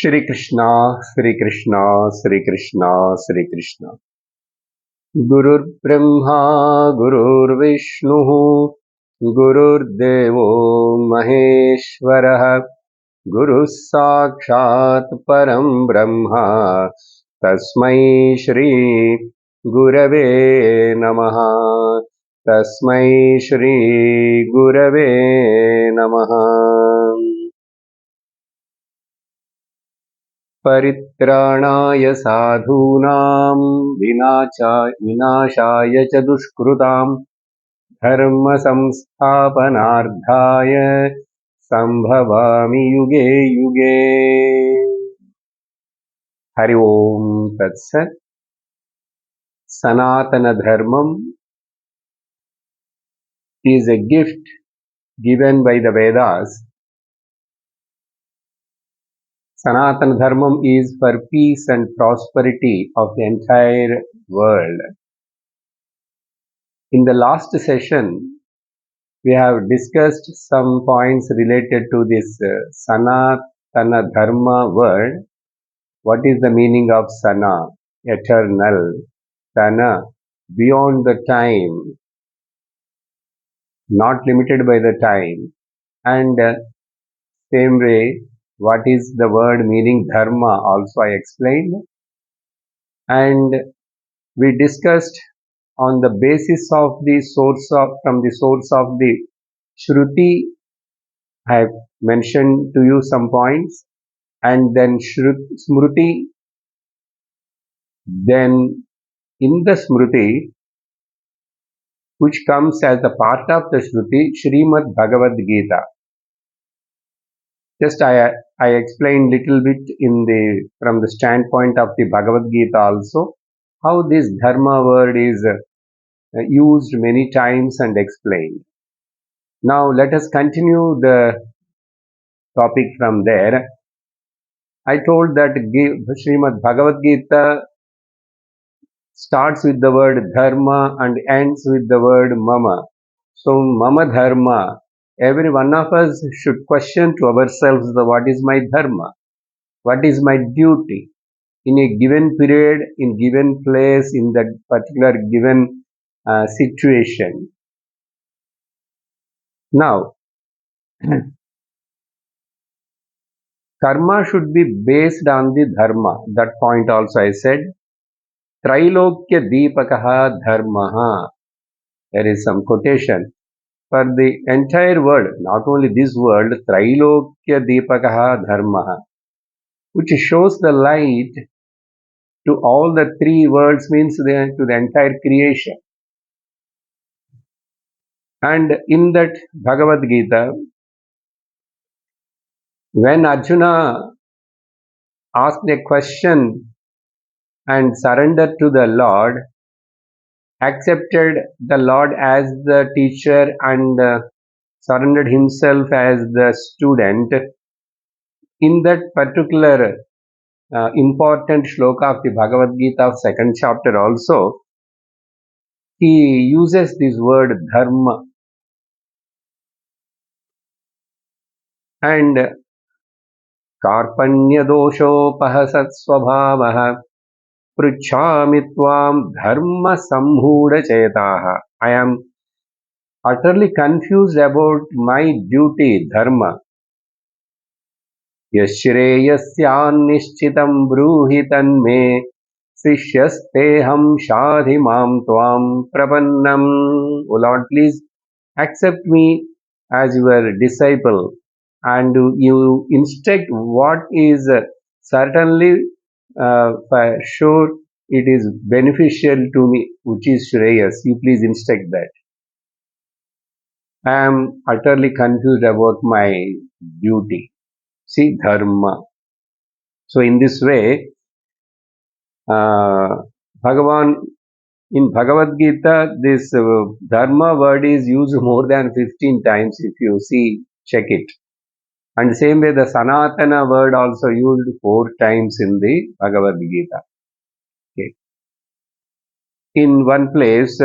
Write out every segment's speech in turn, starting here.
Shri Krishna, Shri Krishna, Shri Krishna, Shri Krishna. Gurur Brahma, Gurur Vishnu, Gurur Devo Maheshwara, Guru Sakshat Param Brahma, Tasmai Shri Gurave Namaha, Tasmai Shri Gurave Namaha. परित्राणाय साधूनां विनाशाय च दुष्कृतां धर्मसंस्थापनार्थाय सम्भवामि युगे युगे. हरि ओम तत्सत्. Sanatana Dharmam is a gift given by the Vedas. Sanatana Dharmam is for peace and prosperity of the entire world. In the last session, we have discussed some points related to this Sanatana Dharma word. What is the meaning of Sana? Eternal. Tana, beyond the time, not limited by the time. And same way, what is the word meaning Dharma also I explained. And we discussed on the basis of the from the source of the Shruti. I have mentioned to you some points, and then Smruti. Then in the Smruti, which comes as a part of the Shruti, Srimad Bhagavad Gita. Just I explained little bit from the standpoint of the Bhagavad Gita also, how this Dharma word is used many times and explained. Now let us continue the topic from there. I told that Srimad Bhagavad Gita starts with the word Dharma and ends with the word Mama. So Mama Dharma, every one of us should question to ourselves what is my Dharma? What is my duty? In a given period, in given place, in that particular given situation. Now, karma should be based on the dharma. That point also I said. Trailokya Deepakaha Dharmaha. There is some quotation. For the entire world, not only this world, Trailokya Deepakaha Dharmaha, which shows the light to all the three worlds, means to the entire creation. And in that Bhagavad Gita, when Arjuna asked a question and surrendered to the Lord, accepted the Lord as the teacher and surrendered himself as the student, in that particular important shloka of the Bhagavad Gita of second chapter also, he uses this word dharma. And karpanya doshopahasat swabhavah pruchhami tvam dharma samhuda chetaha. I am utterly confused about my duty, dharma. Yashreyasyan bruhi tanme sishyasteham shadhimam tvam prapannam. O Lord, please accept me as your disciple, and you instruct what is certainly for sure it is beneficial to me, which is Shreyas. You please instruct that. I am utterly confused about my duty. See, dharma. So in this way, Bhagavan, in Bhagavad Gita, this dharma word is used more than 15 times. If you see, check it. And same way, the Sanatana word also used 4 times in the Bhagavad Gita. Okay. In one place,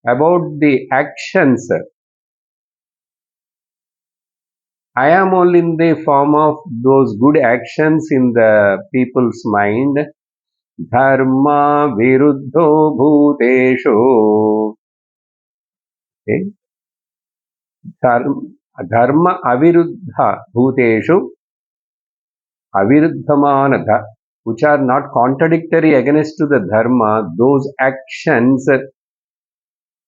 about the actions I am only in the form of those good actions in the people's mind. Dharma viruddho bhuteshu. Okay? Dharma aviruddha bhuteshu aviruddhamanadha, which are not contradictory against to the dharma, those actions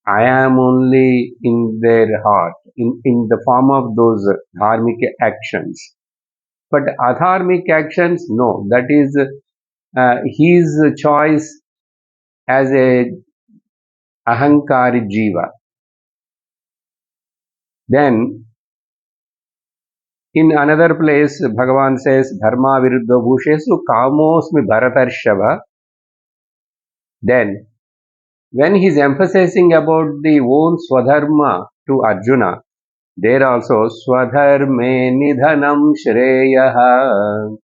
I am only in their heart, in the form of those dharmic actions. But adharmic actions, no, that is his choice as a ahankari jiva. Then in another place, Bhagavan says, Dharma viruddha bhushesu kamosmi bharatarshava. Then when he is emphasizing about the own swadharma to Arjuna, there also swadharme nidhanam shreyaha.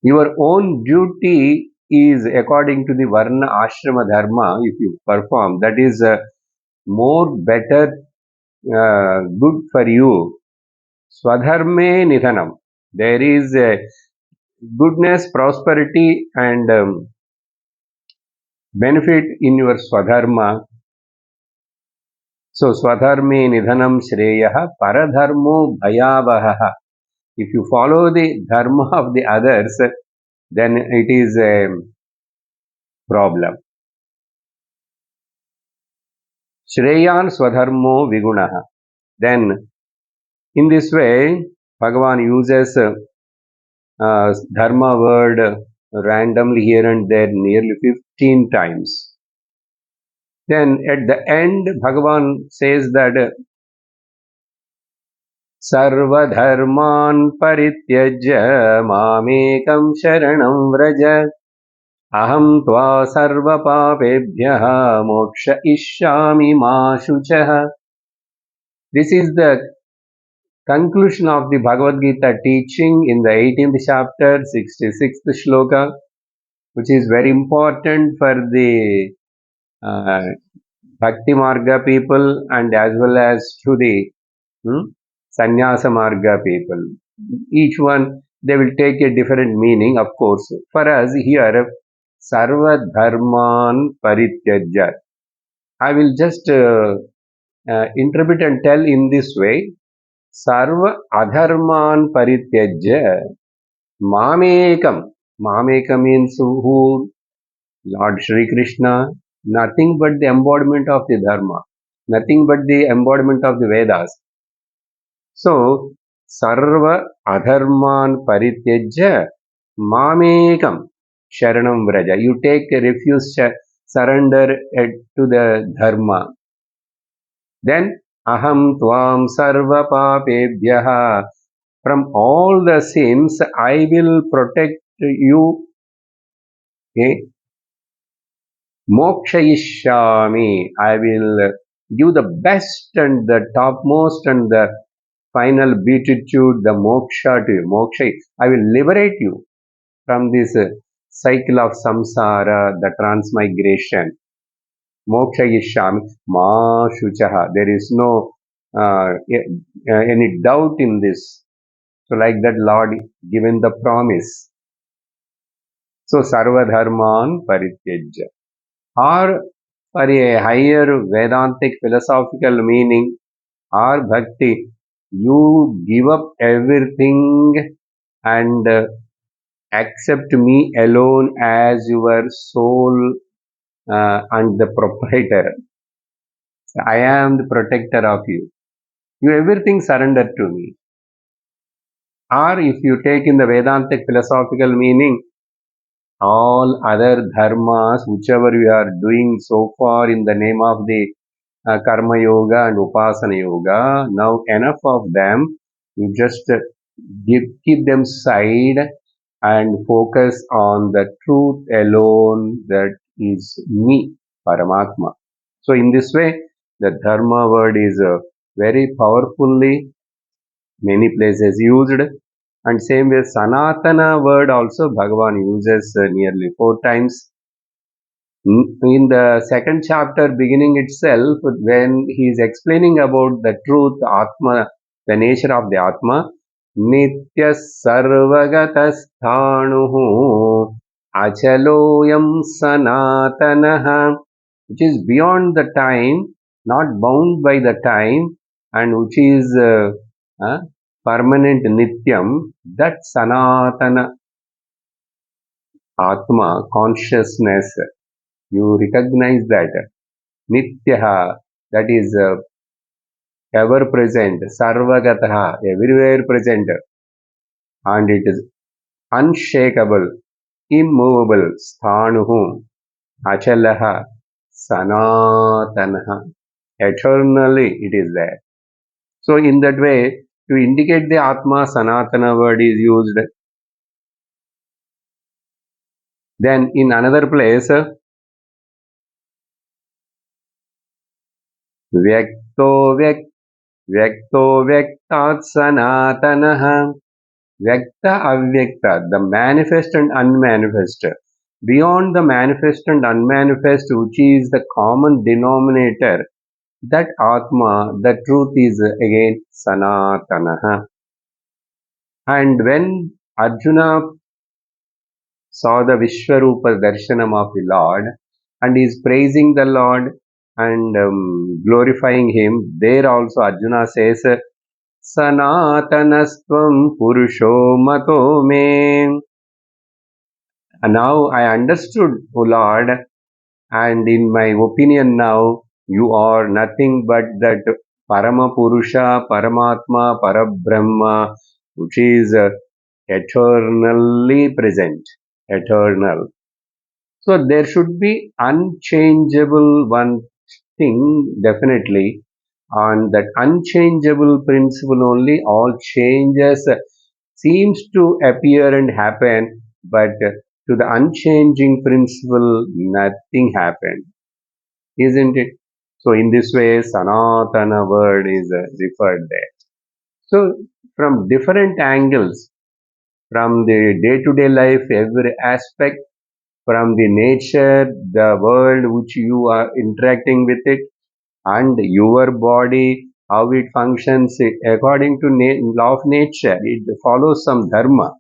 Your own duty is according to the varna ashrama dharma. If you perform, that is more better, good for you. Swadharme nidhanam. There is goodness, prosperity, and benefit in your swadharma. So swadharme nidhanam shreyaha paradharmo bhayavaha. If you follow the dharma of the others, then it is a problem. Shreyan swadharmo vigunaha. Then in this way, Bhagavan uses dharma word randomly here and there nearly 15 times. Then at the end, Bhagavan says that Sarvadharman parityajya mamekam sharanam vraja aham tva sarvapapebhyaha moksha ishyami ma shuchaha. This is the conclusion of the Bhagavad Gita teaching in the 18th chapter, 66th shloka, which is very important for the uh, Bhakti Marga people and as well as to the Sannyasa Marga people. Each one, they will take a different meaning, of course. For us here, Sarva Dharman Parityajya. I will just interpret and tell in this way. Sarva Adharman Parityajya Mamekam. Mamekam means who? Lord Shri Krishna. Nothing but the embodiment of the Dharma. Nothing but the embodiment of the Vedas. So, Sarva Adharman Parityajya Mamekam Sharanam Vraja. You take a refuge, surrender to the Dharma. Then, Aham Tvam Sarva Papebhyaha. From all the sins, I will protect you. Okay? Mokshayishyami. I will give the best and the topmost and the final beatitude, the moksha to you. Moksha. I will liberate you from this cycle of samsara, the transmigration. Mokshayishyami ma shuchaha. There is no any doubt in this. So like that Lord given the promise. So sarvadharman parityajya. Or for a higher Vedantic philosophical meaning or bhakti, you give up everything and accept me alone as your soul and the proprietor. So I am the protector of you. You everything surrender to me. Or if you take in the Vedantic philosophical meaning, all other dharmas, whichever you are doing so far in the name of the karma yoga and upasana yoga, now enough of them. You just keep them side and focus on the truth alone, that is me, Paramatma. So in this way, the dharma word is very powerfully many places used, and same way Sanatana word also Bhagavan uses nearly 4 times. In the second chapter beginning itself, when he is explaining about the truth, Atma, The nature of the Atma, Nitya Sarvagatasthānuhu Achaloyam Sanatanaha, which is beyond the time, not bound by the time, and which is uh, permanent Nityam, that Sanatana Atma, consciousness, you recognize that Nityaha, that is ever present, Sarvagataha, everywhere present, and it is unshakable, immovable, Sthanuhu, Achalaha, Sanatanaha, eternally it is there. So, in that way, to indicate the Atma, Sanatana word is used. Then, in another place, Vyakto Vyak, Vyakto Vyaktat Sanatanaha, Vyakta Avyakta, the manifest and unmanifest. Beyond the manifest and unmanifest, which is the common denominator, that Atma, the truth is again Sanatanaha. And when Arjuna saw the Vishwarupa Darshanam of the Lord and is praising the Lord and glorifying him, there also Arjuna says, Sanatanastvam Purusho Mato Me. And now I understood, O Lord, and in my opinion now, you are nothing but that Parama Purusha, Paramatma, Parabrahma, which is eternally present, eternal. So there should be unchangeable one thing, definitely. On that unchangeable principle only, all changes seems to appear and happen, but to the unchanging principle, nothing happened, isn't it? So in this way, Sanatana word is referred there. So from different angles, from the day-to-day life, every aspect, from the nature, the world which you are interacting with it, and your body, how it functions according to law of nature, it follows some dharma,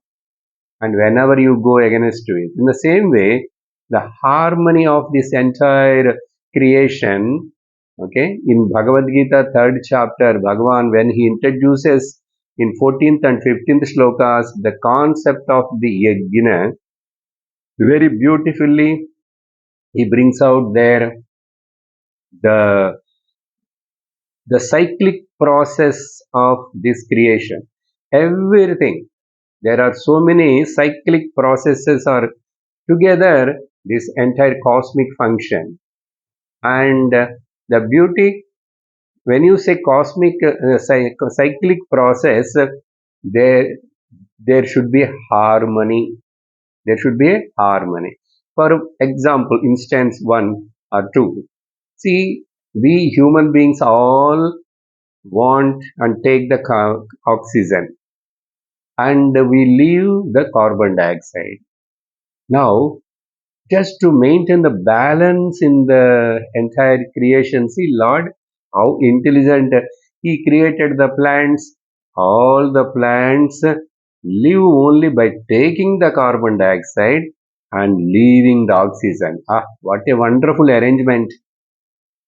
and whenever you go against it, in the same way, the harmony of this entire creation, okay, in Bhagavad Gita, third chapter, Bhagavan, when he introduces in 14th and 15th shlokas the concept of the yajna, very beautifully he brings out there the the cyclic process of this creation. Everything, there are so many cyclic processes are together this entire cosmic function. And the beauty, when you say cosmic cyclic process, there there should be harmony. There should be a harmony. For example, instance one or two. See, we human beings all want and take the oxygen, and we leave the carbon dioxide. Now, just to maintain the balance in the entire creation, see, Lord, how intelligent He created the plants. All the plants live only by taking the carbon dioxide and leaving the oxygen. Ah, what a wonderful arrangement.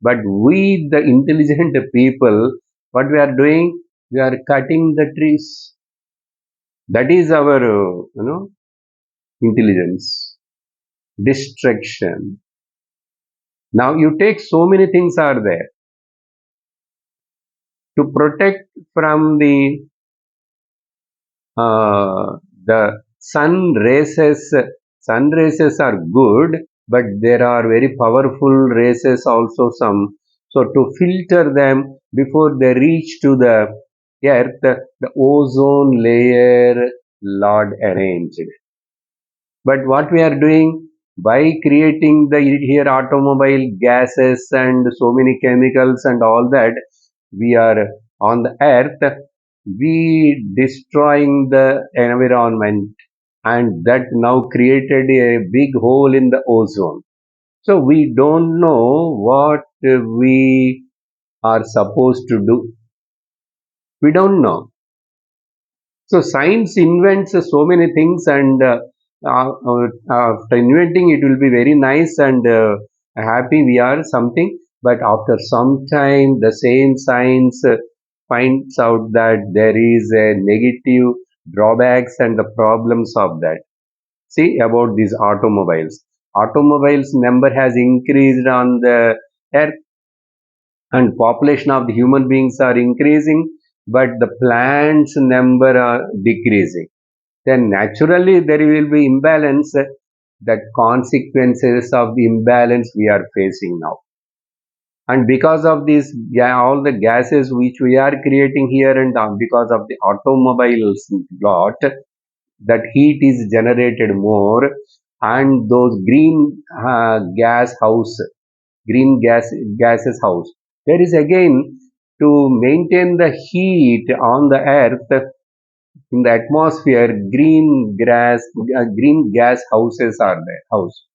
But we, the intelligent people, what we are doing? We are cutting the trees. That is our, intelligence. Destruction. Now you take so many things are there to protect from the sun rays. Sun rays are good, but there are very powerful rays also some. So to filter them before they reach to the earth, the ozone layer Lord arranged. But what we are doing by creating the here automobile gases and so many chemicals and all that, we are on the earth, we destroying the environment, and that now created a big hole in the ozone. So we don't know what we are supposed to do. We don't know. So science invents so many things, and after inventing, it will be very nice and happy we are something. But after some time, the same science finds out that there is a negative drawbacks and the problems of that. See about these automobiles. Automobiles number has increased on the earth, and population of the human beings are increasing, but the plants number are decreasing. Then naturally there will be imbalance, that consequences of the imbalance we are facing now. And because of these all the gases which we are creating here, and because of the automobiles lot, that heat is generated more, and those green gases house, there is again, to maintain the heat on the earth, in the atmosphere, green gas houses are there house.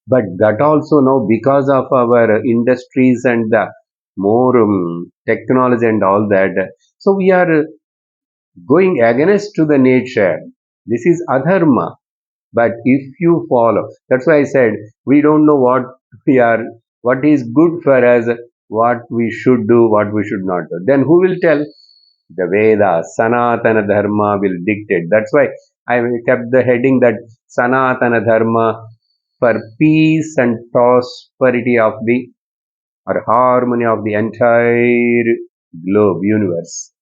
But that also now, because of our industries and the more technology and all that, so we are going against to the nature. This is adharma. But if you follow, that's why I said, we don't know we are what is good for us, what we should do, what we should not do. Then who will tell? The Vedas, Sanatana Dharma will dictate. That's why I kept the heading that Sanatana Dharma, for peace and prosperity of the, or harmony of the entire globe universe.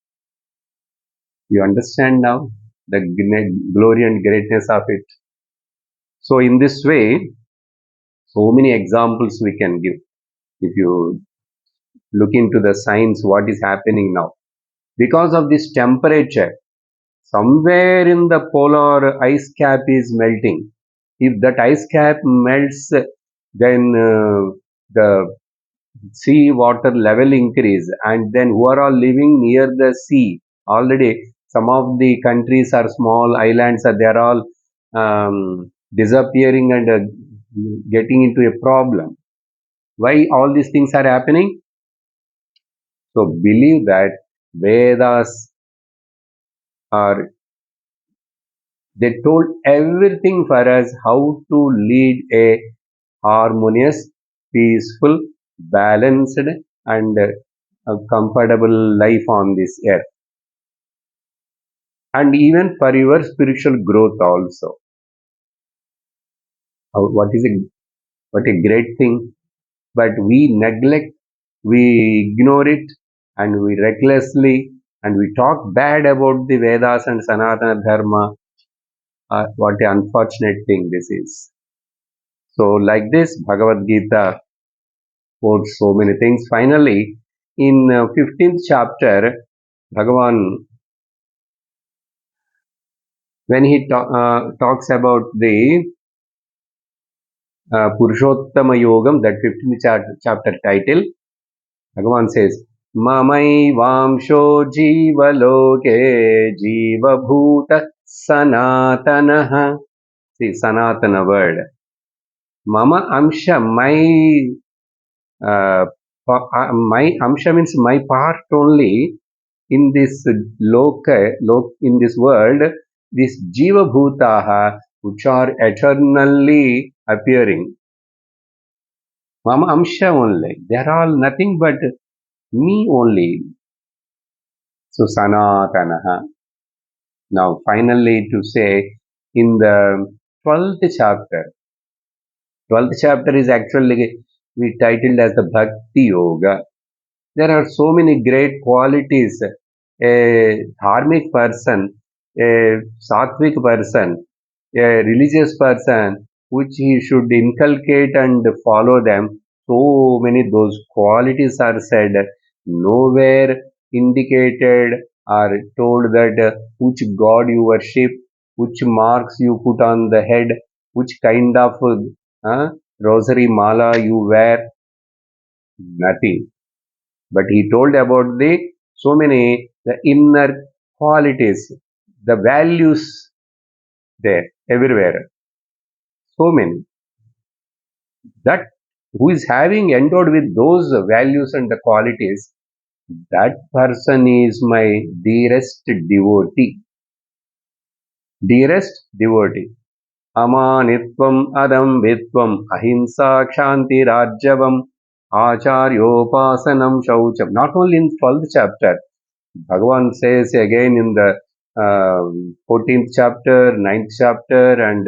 You understand now the glory and greatness of it. So in this way, so many examples we can give. If you look into the science, what is happening now? Because of this temperature, somewhere in the polar ice cap is melting. If that ice cap melts, then the sea water level increase, and then who are all living near the sea, already some of the countries are small islands, they are all disappearing and getting into a problem. Why all these things are happening? So believe that Vedas are, they told everything for us how to lead a harmonious, peaceful, balanced, and a comfortable life on this earth, and even for your spiritual growth also. What is a, what a great thing! But we neglect, we ignore it, and we recklessly, and we talk bad about the Vedas and Sanatana Dharma. What an unfortunate thing this is. So, like this, Bhagavad Gita quotes so many things. Finally, in 15th chapter, Bhagavan, when he talks about the Purushottama Yogam, that 15th chapter title, Bhagavan says, Mamai Vamsho Jiva Loke Jiva Bhuta Sanatanaha. See, Sanatana word. Mama Amsha, my Amsha means my part only in this in this world, this Jiva Bhutaha, which are eternally appearing. Mama Amsha only. They are all nothing but me only. So Sanatanaha. Now finally to say, in the 12th chapter, 12th chapter is actually we titled as the Bhakti Yoga. There are so many great qualities. A dharmic person, a sattvic person, a religious person, which he should inculcate and follow them. So many those qualities are said. Nowhere indicated or told that which god you worship, which marks you put on the head, which kind of rosary mala you wear. Nothing. But he told about the so many the inner qualities, the values there everywhere. So many that who is having endowed with those values and the qualities, that person is my dearest devotee. Dearest devotee. अमानित्वम् अदम्भित्वम् अहिंसा क्षान्तिरार्जवम् आचार्योपासनं शौचम्. Not only in 12th chapter, Bhagavan says again in the 14th chapter, 9th chapter, and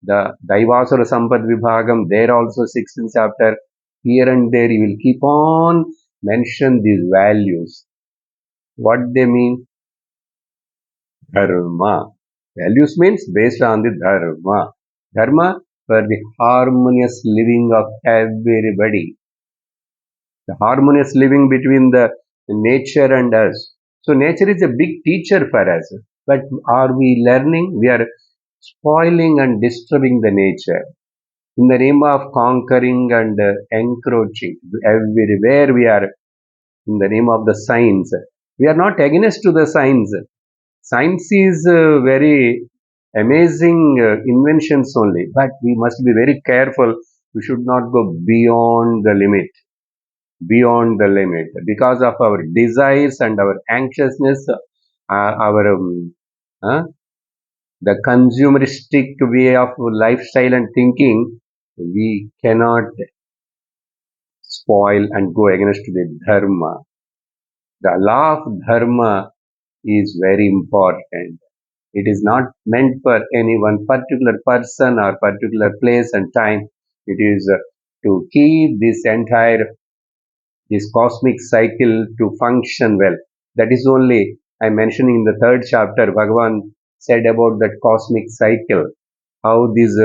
the Daivasura Sampad Vibhagam, there also 16th chapter. Here and there, you will keep on mention these values. What they mean? Dharma. Values means based on the Dharma. Dharma for the harmonious living of everybody. The harmonious living between the nature and us. So nature is a big teacher for us. But are we learning? We are spoiling and disturbing the nature. In the name of conquering and encroaching. Everywhere we are in the name of the science. We are not against to the science. Science is very amazing inventions only, but we must be very careful. We should not go beyond the limit, because of our desires and our anxiousness, our uh, the consumeristic way of lifestyle and thinking. We cannot spoil and go against the dharma. The law of dharma is very important. It is not meant for any one particular person or particular place and time. It is to keep this cosmic cycle to function well. That is only I mentioned in the third chapter. Bhagavan said about that cosmic cycle, how these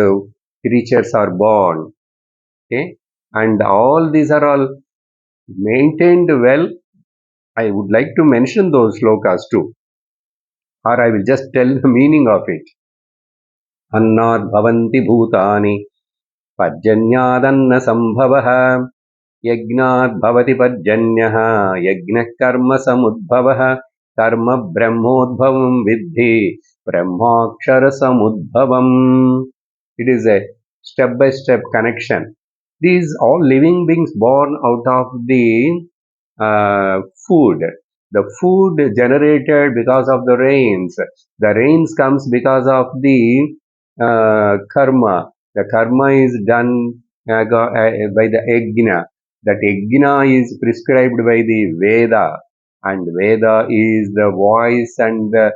creatures are born, okay, and all these are all maintained well. I would like to mention those slokas too, or I will just tell the meaning of it. Annad bhavanti bhutani पर्जन्यादन्नसम्भवः यज्ञाद्भवति पर्जन्यः यज्ञः कर्मसमुद्भवः कर्म ब्रह्मोद्भवं विद्धि ब्रह्माक्षरसमुद्भवम्. It is a step by step connection. These all living beings born out of the food. The food generated because of the rains. The rains comes because of the karma. The karma is done by the yajna. That yajna is prescribed by the Veda, and Veda is the voice and the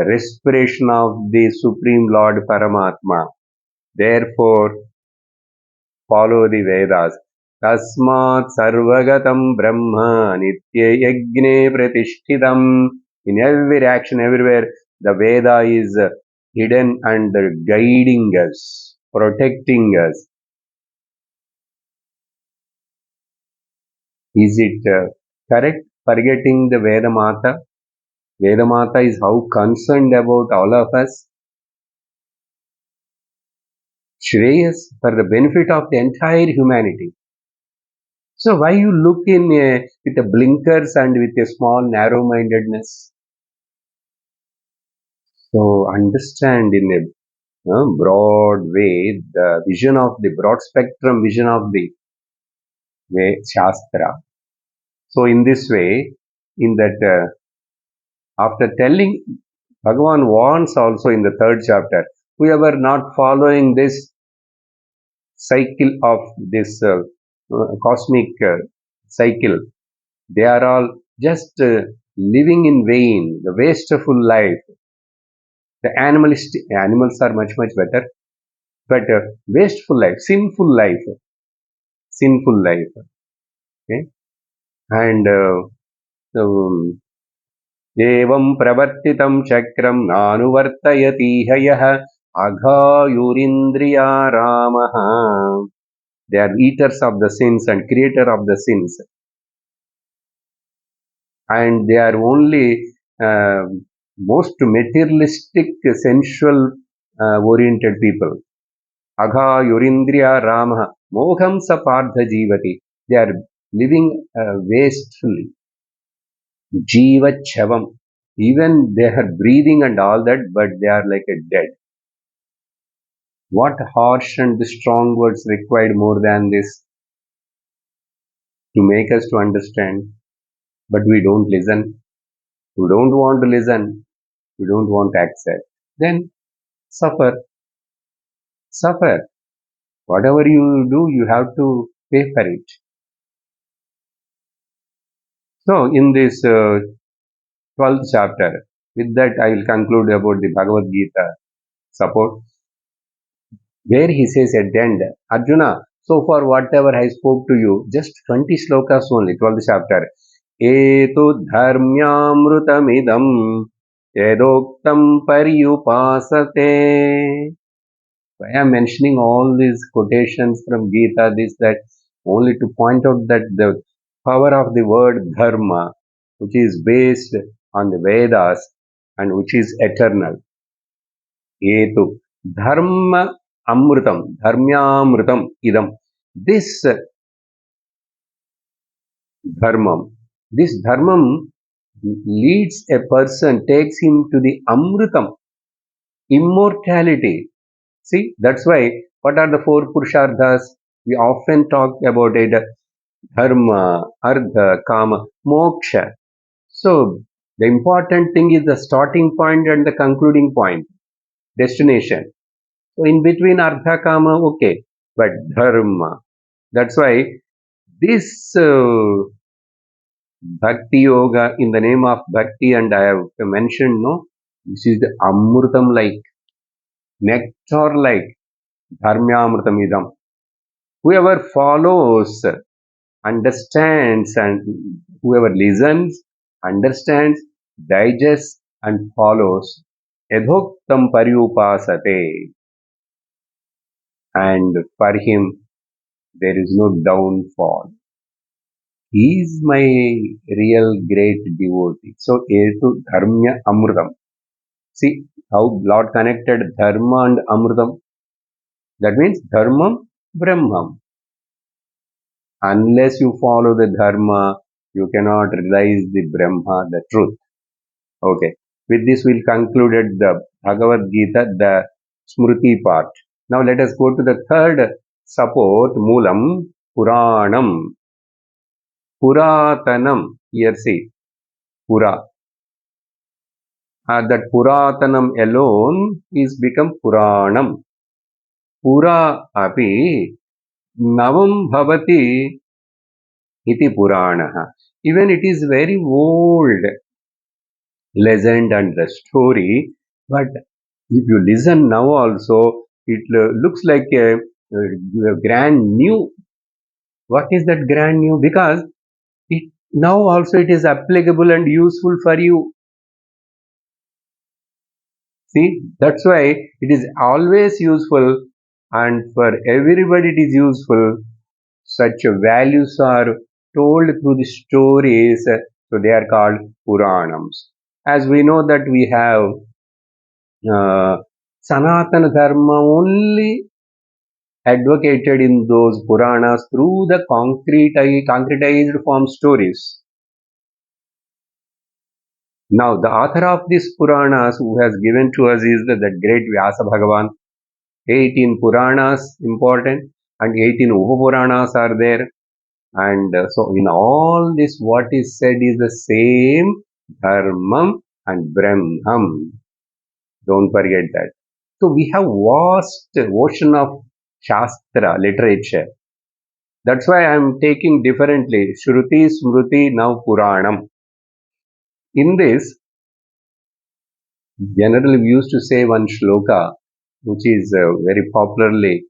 respiration of the Supreme Lord Paramatma. Therefore, follow the Vedas. Tasmat sarvagatam brahma nitya yagne pratishthitam. In every action, everywhere, the Veda is hidden and guiding us, protecting us. Is it correct forgetting the Veda Mata? Veda Mata is how concerned about all of us. Shreyas for the benefit of the entire humanity. So why you look in with the blinkers and with a small narrow-mindedness? So understand in a broad way the vision of the broad spectrum vision of the way Shastra. So in this way, in that after telling, Bhagavan warns also in the third chapter, whoever not following this cycle of this cosmic cycle, they are all just living in vain, the wasteful life. The animals are much better, but wasteful life, sinful life. Okay, and एवं प्रवर्तितं चक्रं नानुवर्तयतीह यः अघायुरिन्द्रिया रामः. They are eaters of the sins and creator of the sins, and they are only uh, most materialistic, sensual oriented people. Agha Yurindriya Rama Moham Sapartha Jivati. They are living wastefully. Jiva Chavam. Even they are breathing and all that, but they are like a dead. What harsh and strong words required more than this to make us to understand? but we don't listen. We don't want to listen. We don't want to accept. Then suffer, suffer. Whatever you do, you have to pay for it. So in this 12th chapter, with that I will conclude about the Bhagavad Gita support, where he says at the end, Arjuna, so far whatever I spoke to you, just 20 slokas only, 12th chapter. Etu dharmyamrutamidam yadoktam paryupasate. Why I am mentioning all these quotations from Gita, this, that, only to point out that the power of the word dharma, which is based on the Vedas and which is eternal. Etu dharma amrutam, dharmyamrutam idam. This dharmam leads a person, takes him to the amrutam, immortality. See, that's why, what are the four purusharthas? We often talk about it: dharma, artha, kama, moksha. So, the important thing is the starting point and the concluding point, destination. So, in between artha, kama, okay, but dharma. That's why this bhakti yoga, in the name of bhakti, and I have mentioned, no, this is the amrutam like, nectar like, dharmyamrutam idam. Whoever follows, understands, and whoever listens, understands, digests, and follows, yadhoktam paryupasate, and for him there is no downfall. He is my real great devotee. So, etu dharmya amrutam. See how Lord connected dharma and amrutam. That means dharmam, brahmam. Unless you follow the dharma, you cannot realize the Brahma, the truth. Okay. With this, we'll conclude the Bhagavad Gita, the Smriti part. Now let us go to the third support, Moolam, Puranam. Puratanam. Here see, Pura. That Puratanam alone is become Puranam. Pura api Navam Bhavati iti Puranaha. Even it is very old legend and the story, but if you listen now also, it looks like a grand new. What is that grand new? Because it now also it is applicable and useful for you. See, that's why it is always useful, and for everybody it is useful. Such values are told through the stories, so they are called Puranams. As we know that we have Sanatana Dharma only advocated in those Puranas through the concretized form stories. Now, the author of these Puranas who has given to us is the great Vyasa Bhagavan. 18 Puranas important and 18 Upapuranas are there. And so, in all this, what is said is the same Dharmam and Brahmam. Don't forget that. So we have vast ocean of Shastra literature. That's why I am taking differently. Shruti, Smruti, now Puranam. In this, generally we used to say one shloka, which is very popularly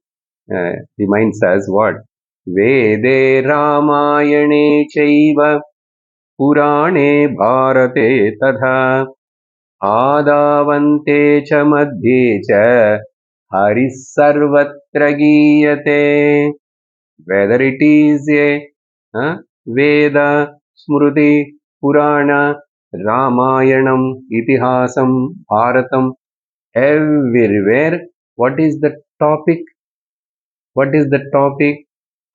reminds us what? Vede Ramayane Chaiva Purane Bharate Tadha Adavante Cha Madhye Cha Haris Sarvatra Giyate. Whether it is a Veda, Smruti, Purana, Ramayanam, Itihasam, Bharatam, everywhere, what is the topic? What is the topic?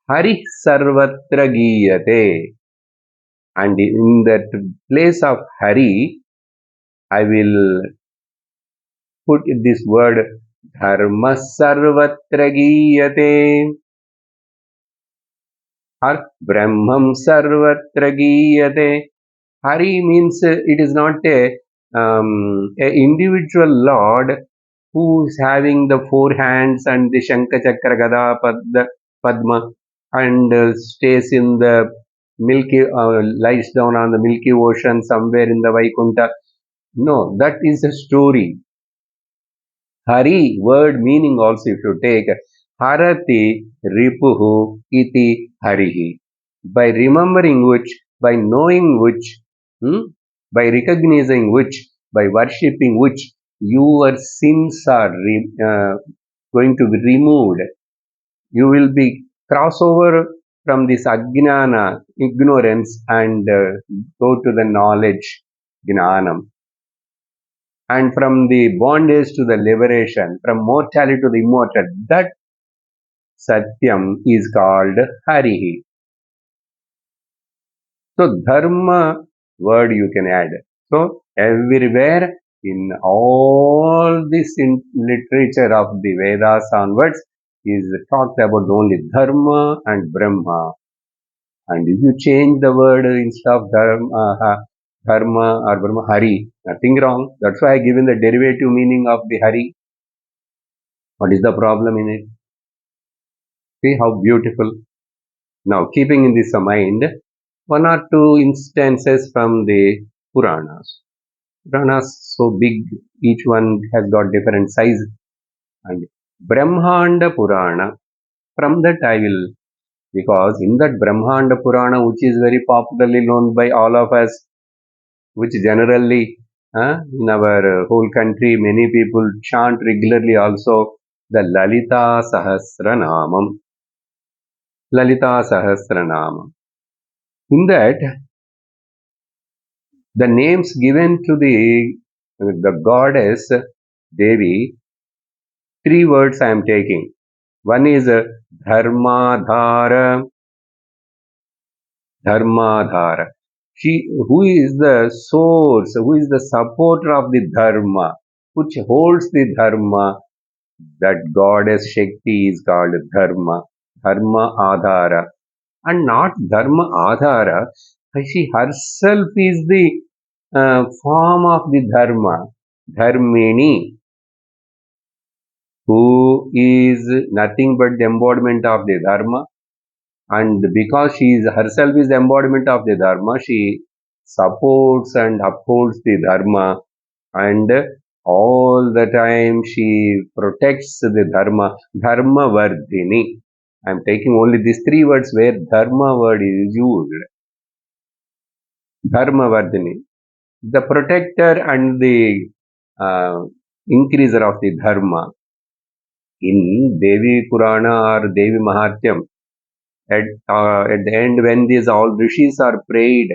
Hari Sarvatra Giyate. And in that place of Hari, I will put this word Dharma Sarvatra Giyate or Brahmam Sarvatra Giyate. Hari means it is not a individual lord who is having the four hands and the Shankha Chakra Gada Padma and stays in the lies down on the Milky Ocean somewhere in the Vaikunta. No, that is a story. Hari word meaning also if you take Harati Ripuhu Iti Harihi. By remembering which, by knowing which, by recognizing which, by worshipping which, your sins are going to be removed. You will be crossover from this ajnana, ignorance, and go to the knowledge, gnanam. And from the bondage to the liberation, from mortality to the immortal, that Satyam is called Harihi. So Dharma word you can add. So everywhere in all this in literature of the Vedas onwards is talked about only Dharma and Brahma. And if you change the word instead of Dharma or Brahma, Hari, nothing wrong. That's why I given the derivative meaning of the Hari. What is the problem in it? See how beautiful. Now, keeping in this mind, one or two instances from the Puranas. Puranas so big, each one has got different size. And Brahmanda Purana, from that I will, because in that Brahmanda Purana, which is very popularly known by all of us, which generally in our whole country, many people chant regularly also, the Lalita Sahasranamam. Lalita Sahasranamam. In that, the names given to the goddess Devi, three words I am taking. One is Dharmadhara, Dharmadhara. She, who is the source, who is the supporter of the Dharma, which holds the Dharma, that goddess Shakti is called Dharma, Dharma Adhara. And not Dharma Adhara, she herself is the form of the Dharma, Dharmini, who is nothing but the embodiment of the Dharma. And because she is herself is the embodiment of the Dharma, she supports and upholds the Dharma, and all the time she protects the Dharma, Dharma Vardhini. I am taking only these three words where Dharma word is used. Dharma Vardhini. The protector and the increaser of the Dharma. In Devi Purana or Devi Mahatyam, at the end when these all rishis are prayed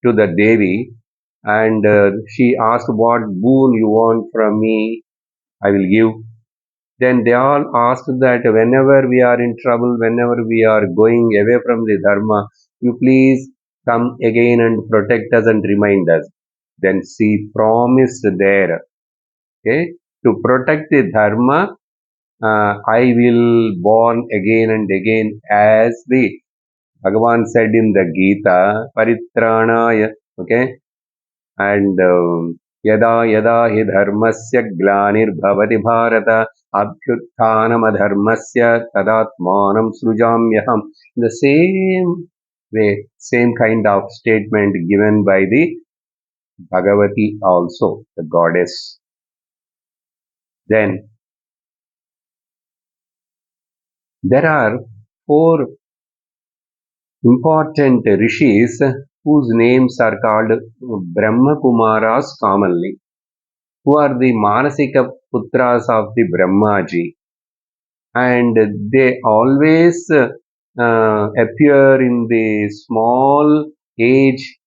to the Devi and she asked what boon you want from me, I will give. Then they all asked that whenever we are in trouble, whenever we are going away from the Dharma, you please come again and protect us and remind us. Then she promised there, okay, to protect the Dharma, I will born again and again as the Bhagavan said in the Gita, Paritranaya, okay, and Yada Yada Hi Dharmasya Glanir Bhavati Bharata Abhyuthanam Adharmasya Tadatmanam Srujamyaham. In the same way, same kind of statement given by the Bhagavati also, the goddess. Then there are four important rishis whose names are called Brahma Kumaras commonly, who are the Manasika Putras of the Brahmaji. And they always appear in the small age.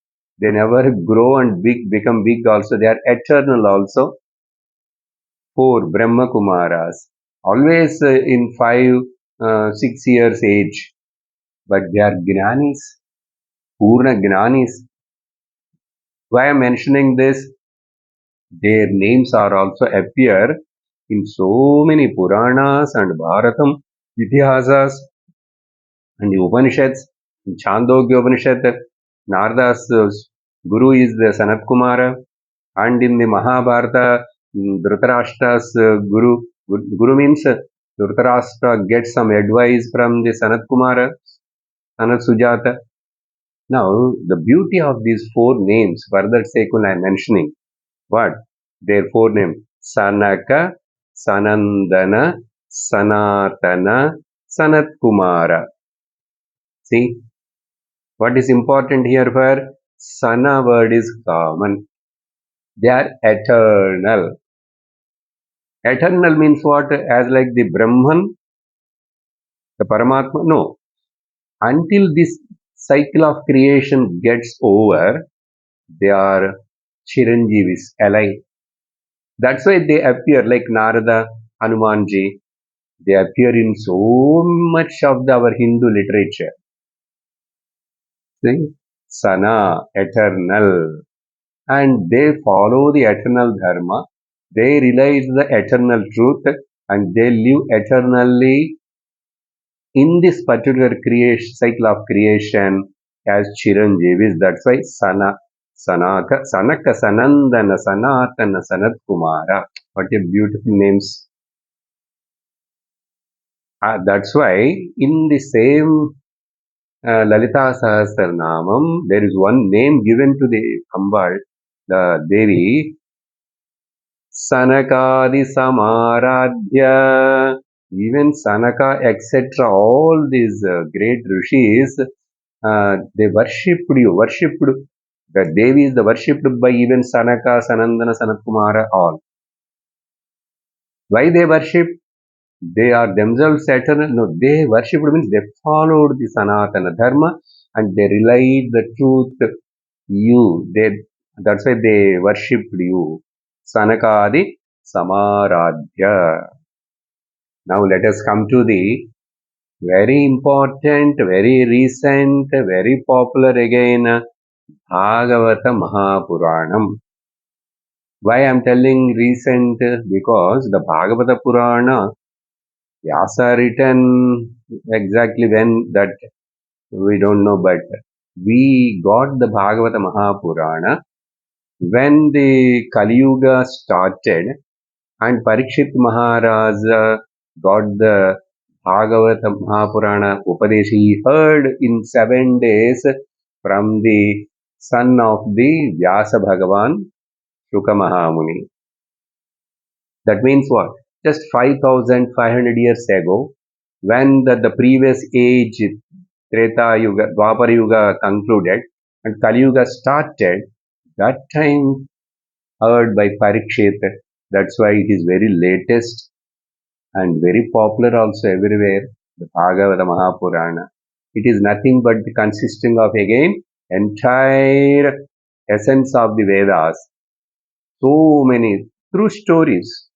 They never grow and become big also. They are eternal also. Four Brahma Kumaras. Always in 5, 6 years age. But they are Gnanis. Purna Gnanis. Why I am mentioning this? Their names are also appear in so many Puranas and Bharatam, Itihasas and the Upanishads, in Chandogya Upanishad, Narada's Guru is the Sanat Kumara, and in the Mahabharata, Dhritarashtra's Guru means Dhritarashtra gets some advice from the Sanat Kumara, Sanat Sujata. Now, the beauty of these four names, for that sake, I am mentioning what? Their four names: Sanaka, Sanandana, Sanatana, Sanat Kumara. See, what is important here for Sana word is common. They are eternal. Eternal means what? As like the Brahman, the Paramatma? No. Until this cycle of creation gets over, they are Chiranjeevis, alive. That's why they appear like Narada, Hanumanji. They appear in so much of our Hindu literature. See? Sana, eternal. And they follow the eternal Dharma. They realize the eternal truth and they live eternally in this particular creation cycle of creation as Chiranjeevis. That's why Sanaka, Sanandana, Sanatana, Sanat Kumara. What a beautiful names. That's why in the same Lalita Sahasranamam, there is one name given to the Ambal, the Devi, Sanakadi Samaradhya. Even Sanaka, etc., all these great rishis, they worshipped. The Devi is the worshipped by even Sanaka, Sanandana, Sanatkumara, all. Why they worship? They are themselves eternal. No, they worshipped means they followed the Sanatana Dharma and they realized the truth. That's why they worshipped you. Sanakadi Samaradhya. Now let us come to the very important, very recent, very popular again, Bhagavata Mahapuranam. Why I am telling recent? Because the Bhagavata Purana, Vyasa written exactly when that we don't know, but we got the Bhagavata Mahapurana when the Kali Yuga started and Parikshit Maharaj got the Bhagavata Mahapurana Upadesh. He heard in 7 days from the son of the Vyasa Bhagavan, Shuka Mahamuni. That means what? Just 5,500 years ago, when the previous age, Treta Yuga, Dwapara Yuga concluded and Kali Yuga started, that time heard by Parikshit. That's why it is very latest and very popular also everywhere, the Bhagavata Mahapurana. It is nothing but consisting of again entire essence of the Vedas. So many true stories,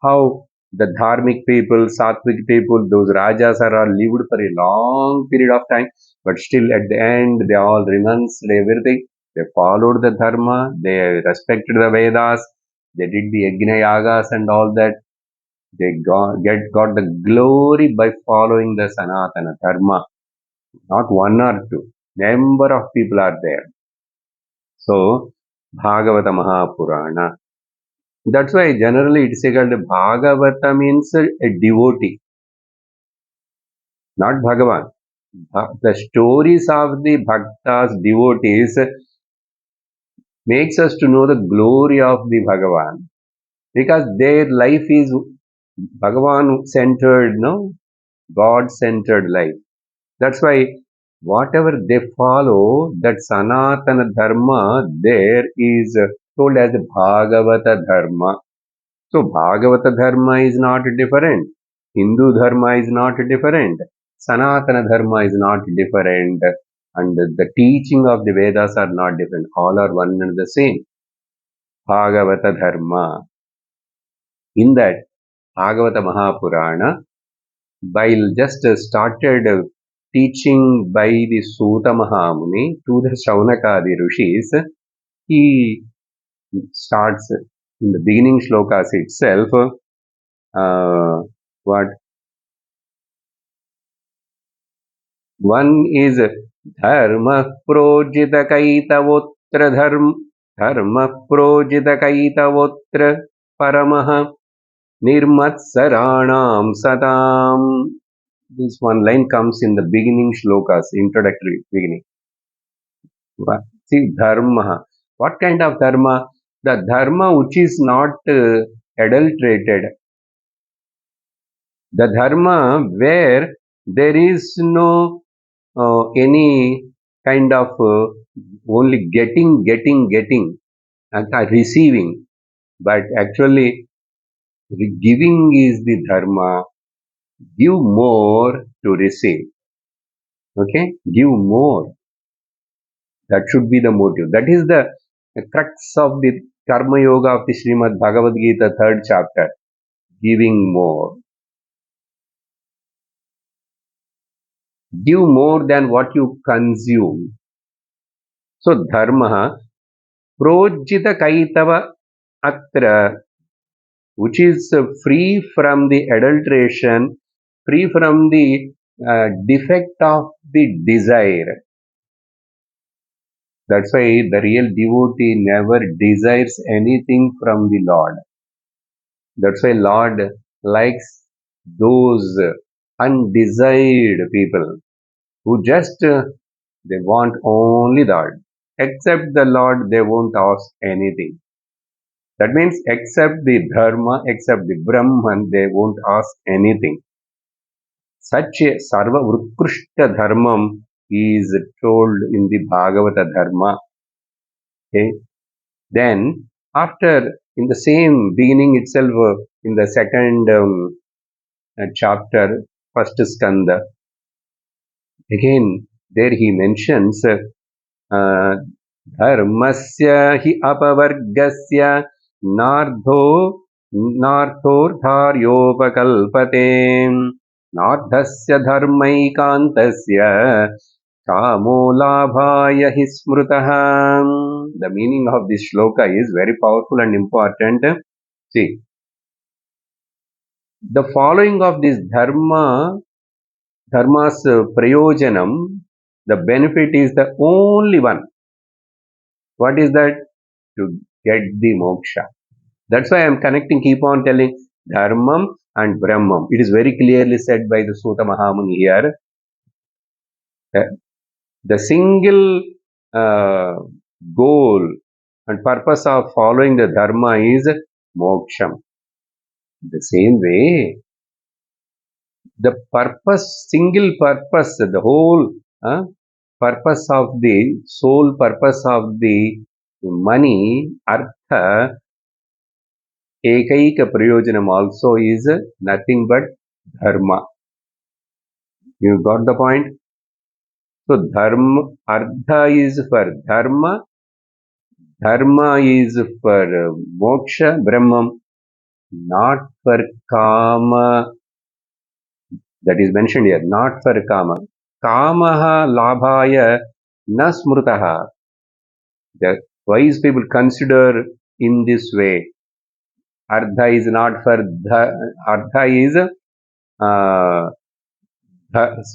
how the dharmic people, sattvic people, those rajas are all lived for a long period of time, but still at the end they all renounced everything. They followed the dharma, they respected the Vedas, they did the yajna yagas and all that. They got the glory by following the Sanatana Dharma. Not one or two. Number of people are there. So, Bhagavata Mahapurana. That's why generally it is called Bhagavata means a devotee, not Bhagavan. The stories of the Bhaktas, devotees, makes us to know the glory of the Bhagavan. Because their life is Bhagavan centered, no? God centered life. That's why whatever they follow, that Sanatana Dharma there is told as Bhagavata Dharma. So Bhagavata Dharma is not different. Hindu Dharma is not different. Sanatana Dharma is not different. And the teaching of the Vedas are not different. All are one and the same. Bhagavata Dharma. In that Bhagavata Mahapurana, while just started teaching by the Suta Mahamuni to the Shaunakadi Rishis, he starts in the beginning shlokas itself. What one is धर्मः प्रोज्झितकैतवोऽत्र धर्मः प्रोज्झितकैतवोऽत्र परमः निर्मत्सराणां सताम्. This one line comes in the beginning shlokas, introductory beginning. See, dharma. What kind of dharma? The dharma which is not adulterated. The dharma where there is no any kind of only getting, and receiving, but actually giving is the dharma. Give more to receive. Okay, give more. That should be the motive. That is the crux of the Karma Yoga of the Srimad Bhagavad Gita, third chapter. Giving more. Give more than what you consume. So, Dharma, Projita Kaitava Atra, which is free from the adulteration, free from the defect of the desire. That's why the real devotee never desires anything from the Lord. That's why Lord likes those undesired people who just they want only Lord. Except the Lord, they won't ask anything. That means except the Dharma, except the Brahman, they won't ask anything. Such a Sarva Vrutkrushta Dharmam is told in the Bhagavata Dharma. Okay. Then, after in the same beginning itself, in the second chapter, first skanda, again there he mentions dharmasya hi apavargasya nardho नार्थोऽर्थार्योपकल्पते नार्थस्य धर्मैकान्तस्य कामो लाभाय हि स्मृतः. The meaning of this shloka is very powerful and important. See, the following of this dharma's prayojanam, the benefit is the only one. What is that? To get the moksha. That's why I am connecting, keep on telling dharmam and brahmam. It is very clearly said by the Sutta Mahamuni here. The single goal and purpose of following the dharma is moksham. The same way, the purpose, single purpose, the whole purpose of the sole purpose of the money, artha, ekaika prayojanam also is nothing but dharma. You got the point? So dharma, artha is for dharma, dharma is for moksha, brahmam, not for kama. That is mentioned here, not for kama. Kamaha labhaya na smrutaha. The wise people consider in this way. Artha is not for artha is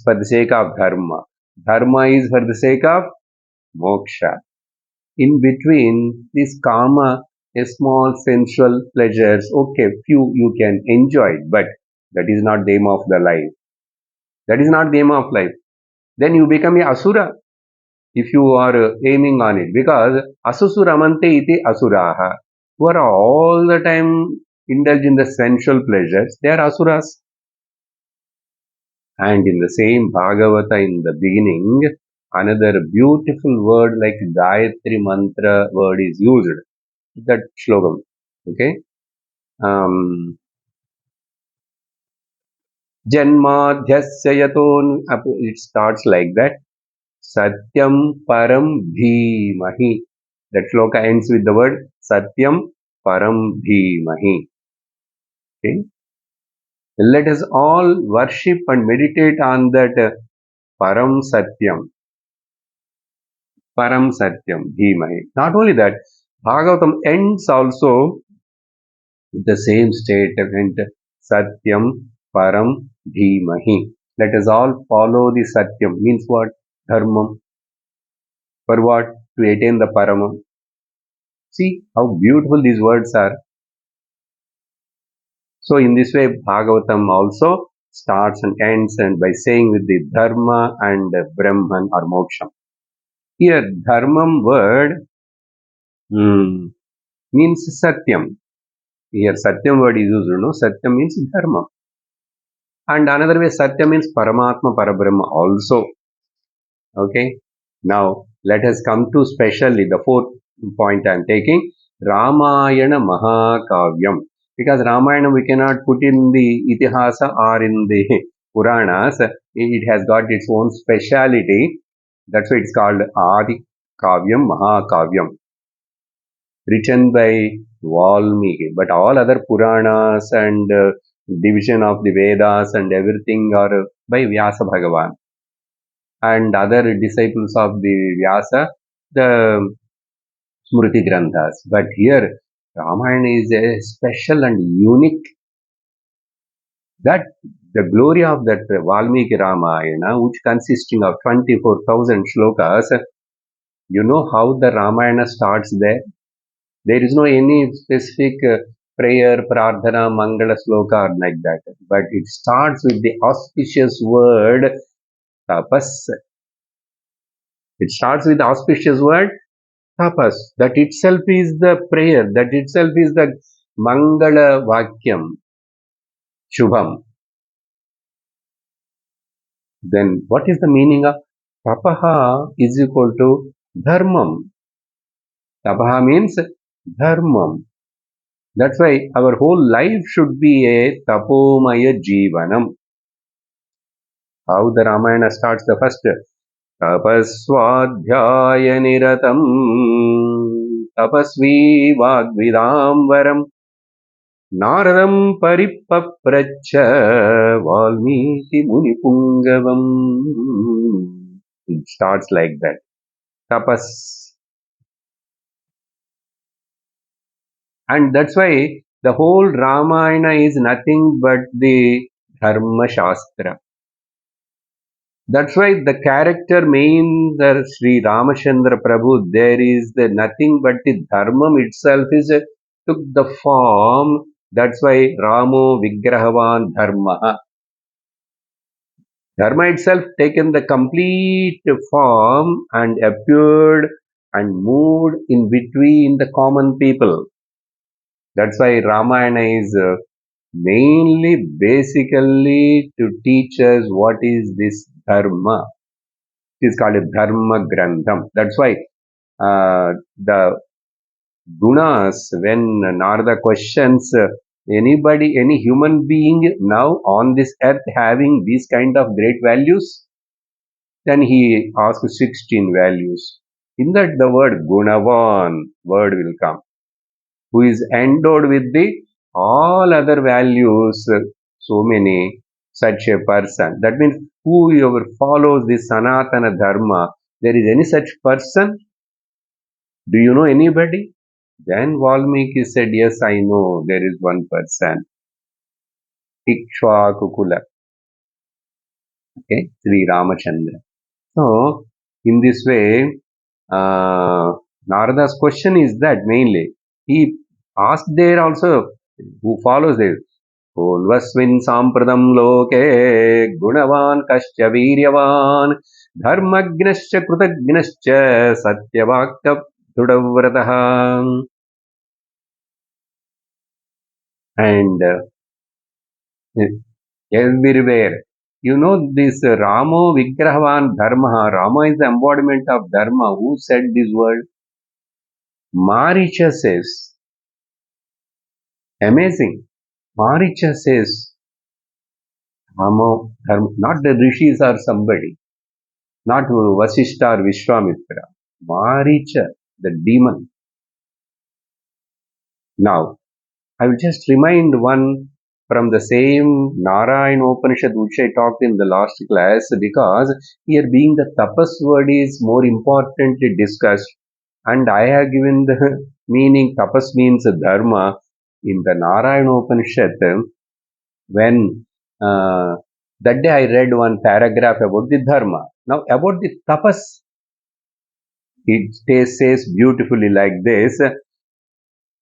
for the sake of dharma. Dharma is for the sake of moksha. In between this kama, a small sensual pleasures, okay, few you can enjoy, but that is not the aim of the life. That is not the aim of life. Then you become a asura if you are aiming on it, because asusuramante iti asuraha, who are all the time indulge in the sensual pleasures, they are asuras. And in the same Bhagavata, in the beginning, another beautiful word like Gayatri mantra word is used. That slogam. Okay. Janmadhyasya yaton, it starts like that. Satyam param dhimahi. That shloka ends with the word Satyam param dhimahi. Okay. Let us all worship and meditate on that param satyam. Param satyam dhimahi. Not only that, Bhagavatam ends also with the same statement Satyam param dhimahi. Let us all follow the Satyam. Means what? Dharmam. For what? To attain the Paramam. See how beautiful these words are. So in this way, Bhagavatam also starts and ends and by saying with the Dharma and Brahman or Moksha. Here, Dharmam word means Satyam. Here, Satyam word is used, no? Satyam means Dharma. And another way, Satya means Paramatma, Parabrahma also. Okay. Now, let us come to specially the fourth point I am taking. Ramayana Mahakavyam. Because Ramayana we cannot put in the Itihasa or in the Puranas. It has got its own speciality. That's why it's called Adi Kavyam, Mahakavyam. Written by Valmiki. But all other Puranas and division of the Vedas and everything are by Vyasa Bhagavan and other disciples of the Vyasa, the Smriti Granthas. But here, Ramayana is a special and unique. That the glory of that Valmiki Ramayana, which consisting of 24,000 shlokas, you know how the Ramayana starts there? There is no any specific prayer, prarthana, mangala sloka or like that. But it starts with the auspicious word tapas. It starts with the auspicious word tapas. That itself is the prayer. That itself is the mangala vakyam, shubham. Then what is the meaning of tapaha is equal to dharmam. Tapaha means dharmam. That's why our whole life should be a tapomaya jivanam. How the Ramayana starts the first tapaswadhyaya niratam tapasvi vagvidamvaram naradam paripapracha valmiki munipungavam. It starts like that. Tapas. And that's why the whole Ramayana is nothing but the Dharma Shastra. That's why the character main, the Sri Ramachandra Prabhu, there is the nothing but the Dharmam itself is took the form. That's why Ramo Vigrahavan Dharma. Dharma itself taken the complete form and appeared and moved in between the common people. That's why Ramayana is mainly basically to teach us what is this Dharma. It is called a Dharma Grantham. That's why the gunas, when Narada questions anybody, any human being now on this earth having these kind of great values, then he asks 16 values. In that the word Gunavan word will come, who is endowed with the all other values, so many such a person. That means whoever follows the Sanatana Dharma, there is any such person? Do you know anybody? Then Valmiki said, yes, I know there is one person. Ikshvakukula. Okay, Sri Ramachandra. So, in this way, Narada's question is that mainly. He asked there also, who follows this? Pulvasmin sampradam loke gunavan kasya viryavan dharmagnasya krutagnasya satyavakta dhudavratah. And everywhere. You know this Ramo Vigrahavan Dharma. Rama is the embodiment of Dharma. Who said this word? Maricha says. Amazing. Maricha says, Rama, Dharma, not the rishis or somebody, not Vasishtha or Vishwamitra. Maricha, the demon. Now, I will just remind one from the same Narayana Upanishad which I talked in the last class, because here being the tapas word is more importantly discussed, and I have given the meaning tapas means dharma in the Narayana Upanishad. When that day I read one paragraph about the dharma. Now about the tapas, Says beautifully like this: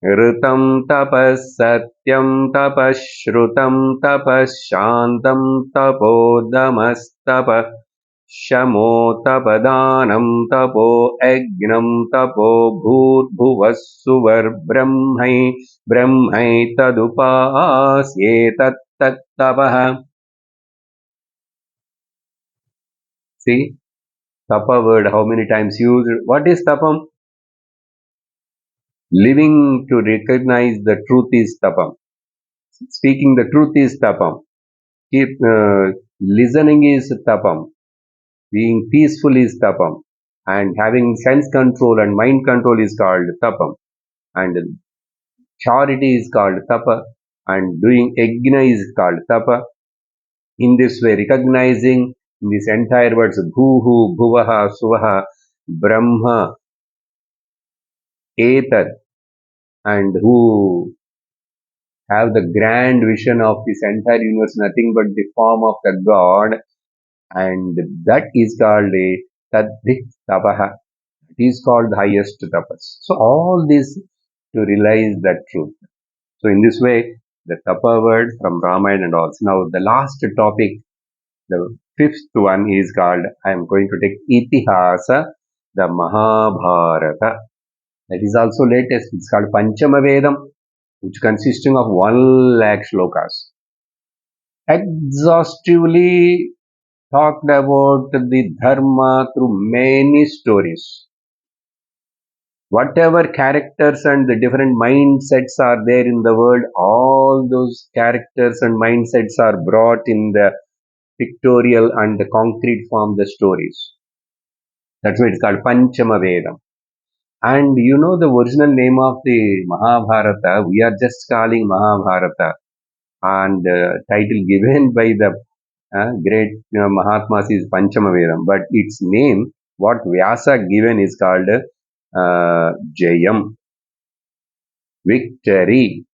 ऋतं तपः सत्यं तपः श्रुतं तपः शान्तं तपोदमस्तपः शमो तपदानं तपो यज्ञं तपो भूर्भुवः सुवर्ब्रह्मै ब्रह्मैतदुपास्येतत्तपः. See, tapa word how many times used? What is tapam? Living to recognize the truth is tapam. Speaking the truth is tapam. Keep listening is tapam. Being peaceful is tapam. And having sense control and mind control is called tapam. And charity is called tapa. And doing yajna is called tapa. In this way, recognizing this entire words bhuhu, bhuvaha, suvaha, brahma, etat, and who have the grand vision of this entire universe, nothing but the form of the God, and that is called a Tadvik Tapaha. It is called the highest tapas. So all this to realize that truth. So in this way, the tapa word from Ramayana and also. Now the last topic, the fifth one is called, I am going to take Itihasa, the Mahabharata. That is also latest. It's called Panchama Vedam, which consisting of 1 lakh shlokas. Exhaustively talked about the Dharma through many stories. Whatever characters and the different mindsets are there in the world, all those characters and mindsets are brought in the pictorial and the concrete form, the stories. That's why it's called Panchama Vedam. And you know the original name of the Mahabharata, we are just calling Mahabharata, and title given by the great Mahatmas is Panchama Vedam, but its name, what Vyasa given is called Jayam, victory.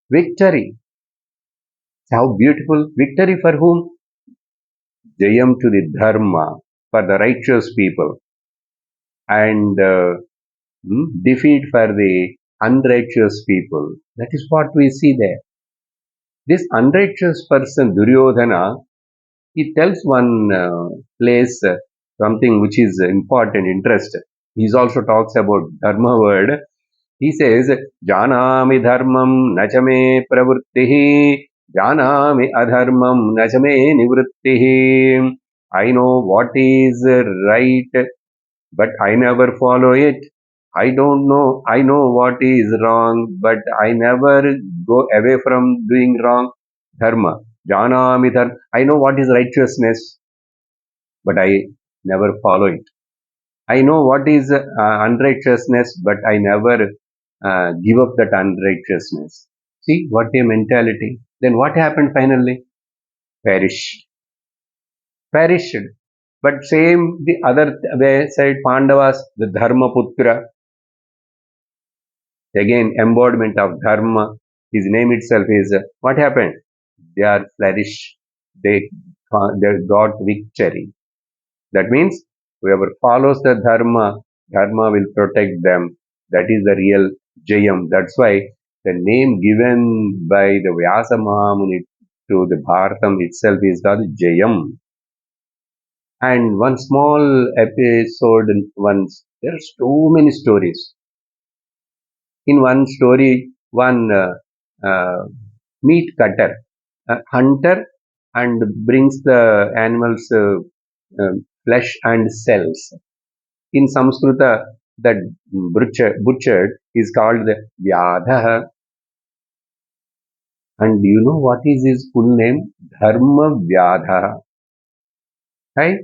Victory. How beautiful. Victory for whom? Jayam to the Dharma, for the righteous people, and defeat for the unrighteous people. That is what we see there. This unrighteous person, Duryodhana, he tells one place something which is important, interest. He also talks about Dharma word. He says, Janami dharmam nachame pravrittihi, Janami adharmam nachame nivrittihi. I know what is right, but I never follow it. I don't know. I know what is wrong, but I never go away from doing wrong. Dharma. Janami dharma. I know what is righteousness, but I never follow it. I know what is unrighteousness, but I never give up that unrighteousness. See what a mentality. Then what happened finally? Perished. Perished. But same the other way side, Pandavas, the Dharma Putra, again embodiment of Dharma. His name itself is what happened? They are flourished. They got victory. That means whoever follows the Dharma, Dharma will protect them. That is the real Jayam. That's why the name given by the Vyasa Mahamuni to the Bharatam itself is called Jayam. And one small episode, there are so many stories. In one story, one meat cutter, hunter, and brings the animals' flesh and sells. In Samskrita, that butchered is called the Vyadha. And do you know what is his full name? Dharma Vyadha. Right?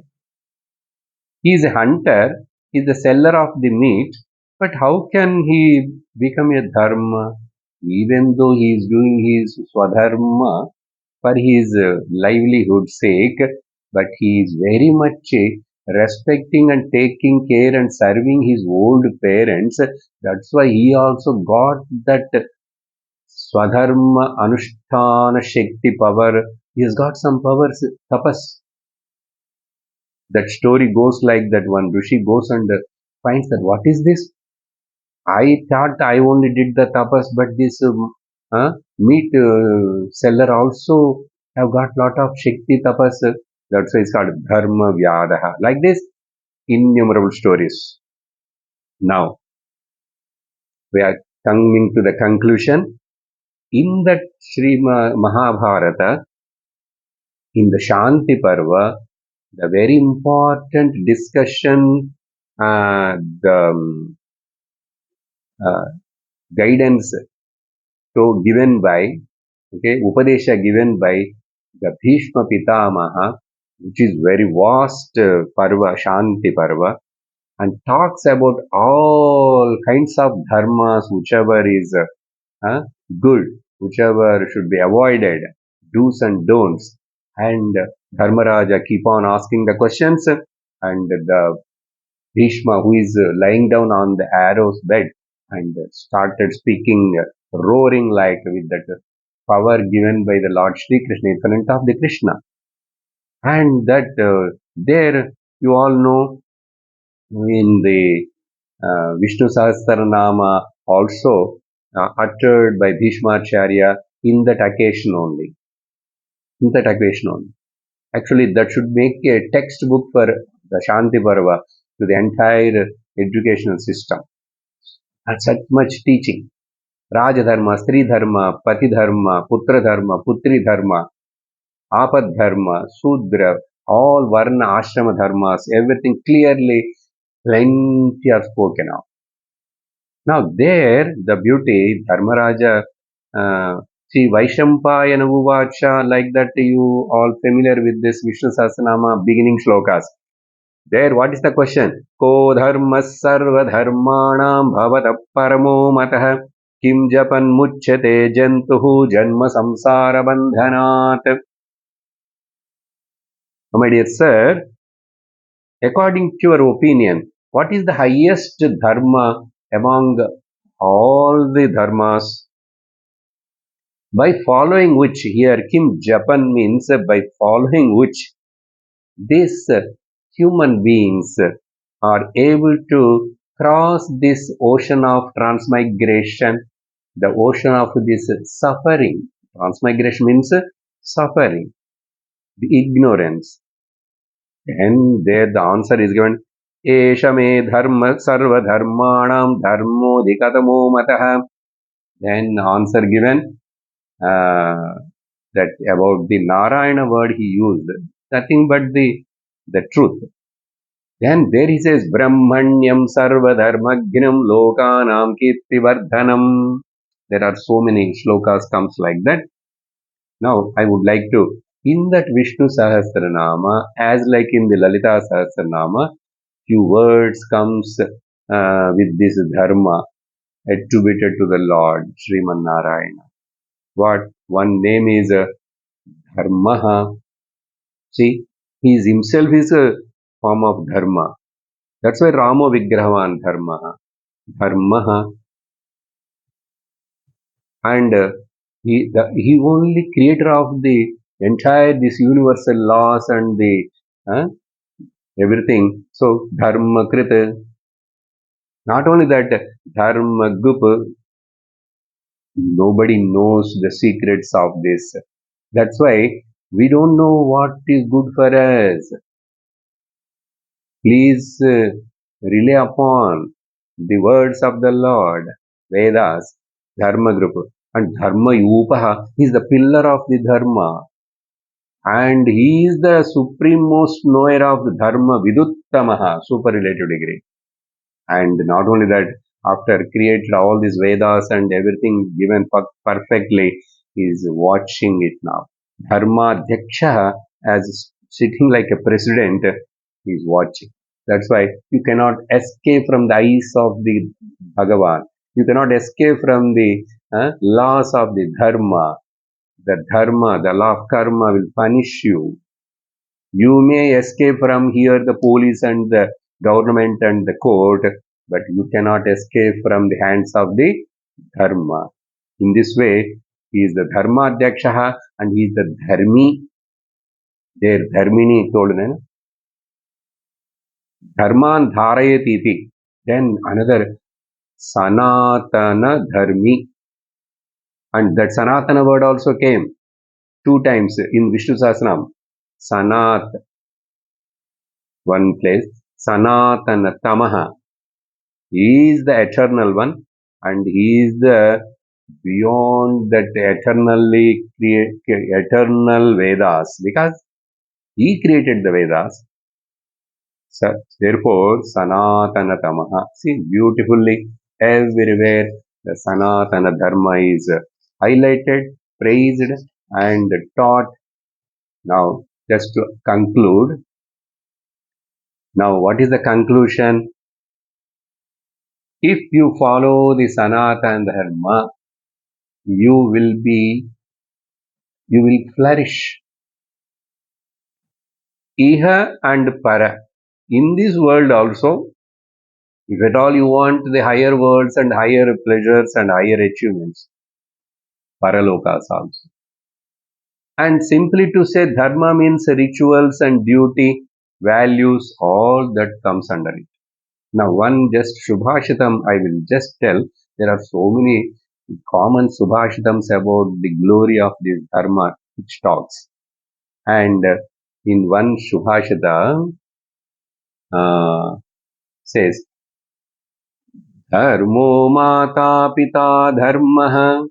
He is a hunter, he is the seller of the meat, but how can he become a Dharma? Even though he is doing his Swadharma for his livelihood's sake, but he is very much respecting and taking care and serving his old parents. That's why he also got that Swadharma Anushtana Shakti power. He has got some powers, tapas. That story goes like that: one Rishi goes and finds that what is this? I thought I only did the tapas, but this meat seller also have got lot of Shakti tapas. That's why it's called Dharma Vyadaha. Like this, innumerable stories. Now, we are coming to the conclusion. In that Sri Mahabharata, in the Shanti Parva, the very important discussion, the uh, guidance given by, Upadesha given by the Bhishma Pitamaha, which is very vast Parva, Shanti Parva, and talks about all kinds of dharmas, whichever is uh, good, whichever should be avoided, do's and don'ts. And Dharmaraja keep on asking the questions, and the Bhishma, who is lying down on the arrow's bed, and started speaking, roaring like with that power given by the Lord Sri Krishna in front of the Krishna. And that there, you all know, in the Vishnu Sahasranama also uttered by Bhishmacharya in that occasion only. In that occasion only. Actually, that should make a textbook for the Shanti Parva to the entire educational system. And such much teaching. Rajadharma, Stri Dharma, Pati Dharma, Putra Dharma, Putri Dharma, Apad Dharma, Sudra, all Varna, Ashrama Dharmas, everything clearly, plenty are spoken of. Now there, the beauty, Dharmaraja, see Vaishampayana Uvacha, like that you all familiar with this Vishnu Sahasranama beginning shlokas. There, what is the question? Ko dharma sarva dharmanam bhavata paramo matah kim japan muchyate jantuhu janma samsara bandhanat. My dear sir, according to your opinion, what is the highest dharma among all the dharmas? By following which, here Kim Japan means by following which these human beings are able to cross this ocean of transmigration, the ocean of this suffering. Transmigration means suffering, the ignorance. And there the answer is given. Esha me dharma sarva dharmanam dharmo dikatamo matah. Then answer given that about the Narayana word he used, nothing but the truth. Then there he says Brahmanyam sarva dharmagnam lokanam kirtivardhanam. There are so many shlokas comes like that. Now I would like to, in that Vishnu Sahasranama, as like in the Lalita Sahasranama, few words comes with this dharma attributed to the Lord Sriman Narayana. What? One name is Dharma. See, he is himself is a form of Dharma. That's why Ramo Vigrahavan Dharma. Dharma. And he only creator of the entire this universal laws and the everything. So Dharma Krita. Not only that, Dharma Gupa, nobody knows the secrets of this. That's why we don't know what is good for us. Please rely upon the words of the Lord, Vedas, Dharma group. And Dharma Yupaha is the pillar of the Dharma. And he is the supremost knower of the Dharma Viduttamaha, superlative degree. And not only that, after created all these Vedas and everything given perfectly, he is watching it now. Dharma Dhyaksha, as sitting like a president, is watching. That's why you cannot escape from the eyes of the Bhagavan. You cannot escape from the laws of the Dharma. The Dharma, the law of karma will punish you. You may escape from here the police and the government and the court, but you cannot escape from the hands of the Dharma. In this way, he is the Dharma Dhyaksha and he is the Dharmi. There, Dharmini told, Dharman Dharayati iti. Then another Sanatana Dharmi. And that Sanatana word also came two times in Vishnu Sahasranam. Sanat, one place. Sanatana Tamaha. He is the eternal one and he is the beyond that eternal Vedas because he created the Vedas. So, therefore, Sanatana Tamaha. See, beautifully, everywhere the Sanatana Dharma is highlighted, praised, and taught. Now, just to conclude, now what is the conclusion? If you follow the Sanatana Dharma, you will be, you will flourish. Iha and Para. In this world also, if at all you want the higher worlds and higher pleasures and higher achievements, paralokas also. And simply to say dharma means rituals and duty, values, all that comes under it. Now one just Subhashitam I will just tell, there are so many common Subhashitams about the glory of this dharma which talks. And in one Subhashita says, Dharmo Mata Pita Dharma.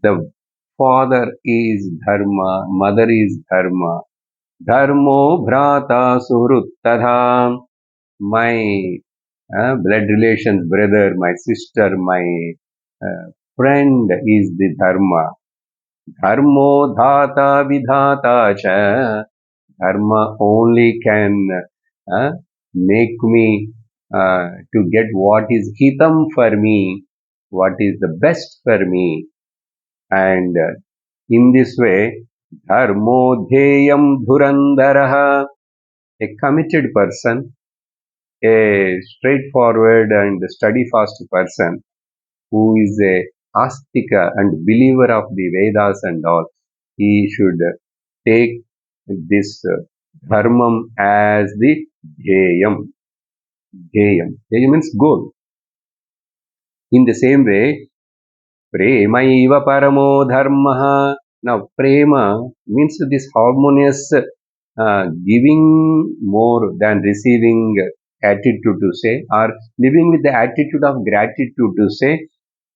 The father is dharma, mother is dharma. Dharmo bhrata suhruttadha. My blood relations, brother, my sister, my friend is the dharma. Dharmo dhata vidhata cha. Dharma only can make me to get what is hitam for me, what is the best for me. And in this way, dharmodhyayam dhurandaraha, a committed person, a straightforward and steadfast person who is a astika and believer of the Vedas and all, he should take this dharmam as the dhyayam. Dhyayam. Dhyayam means goal. In the same way, Premaiva paramo dharmaha. Now, prema means this harmonious giving more than receiving attitude to say, or living with the attitude of gratitude to say,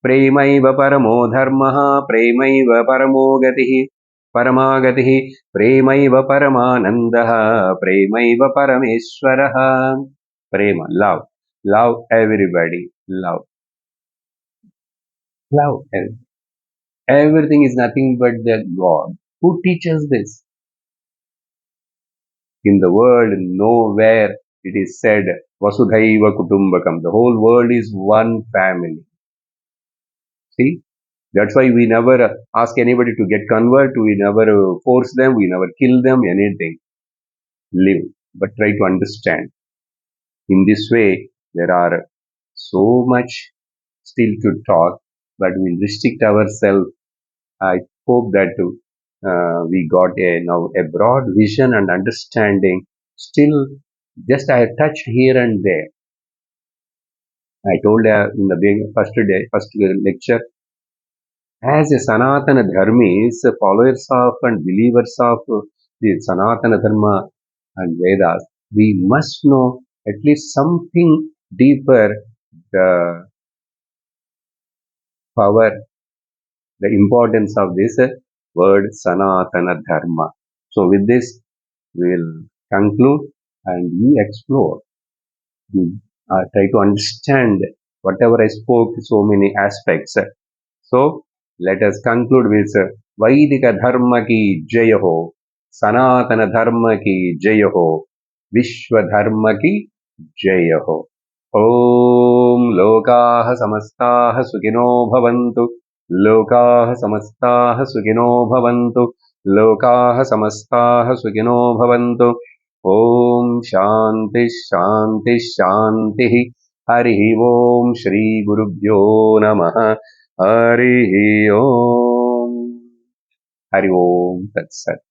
Premaiva paramo dharmaha, Premaiva paramo gatihi, Paramagatihi, Premaiva paramanandaha, Premaiva parameshwaraha. Prema, love. Love everybody. Love. Love everybody. Everything is nothing but the God. Who teaches this? In the world, nowhere it is said, Vasudhaiva Kutumbakam. The whole world is one family. See? That's why we never ask anybody to get convert. We never force them. We never kill them, anything. Live. But try to understand. In this way, there are so much still to talk, but we'll restrict ourselves. I hope that we got now a broad vision and understanding. Still, just I have touched here and there. I told in the first lecture, as a Sanatana Dharmis, followers of and believers of the Sanatana Dharma and Vedas, we must know at least something deeper the power, the importance of this word Sanatana Dharma. So with this, we will conclude and we explore. We try to understand whatever I spoke, so many aspects. So let us conclude with Vaidika Dharma ki Jaya ho, Sanatana Dharma ki Jaya ho, Vishwa Dharma ki Jaya ho. ॐ लोकाः समस्ताः सुखिनो भवन्तु लोकाः समस्ताः सुखिनो भवन्तु लोकाः समस्ताः सुखिनो भवन्तु ॐ शान्तिः शान्तिः शान्तिः हरिः ॐ श्रीगुरुभ्यो नमः हरिः ॐ हरि ओम तत्सत्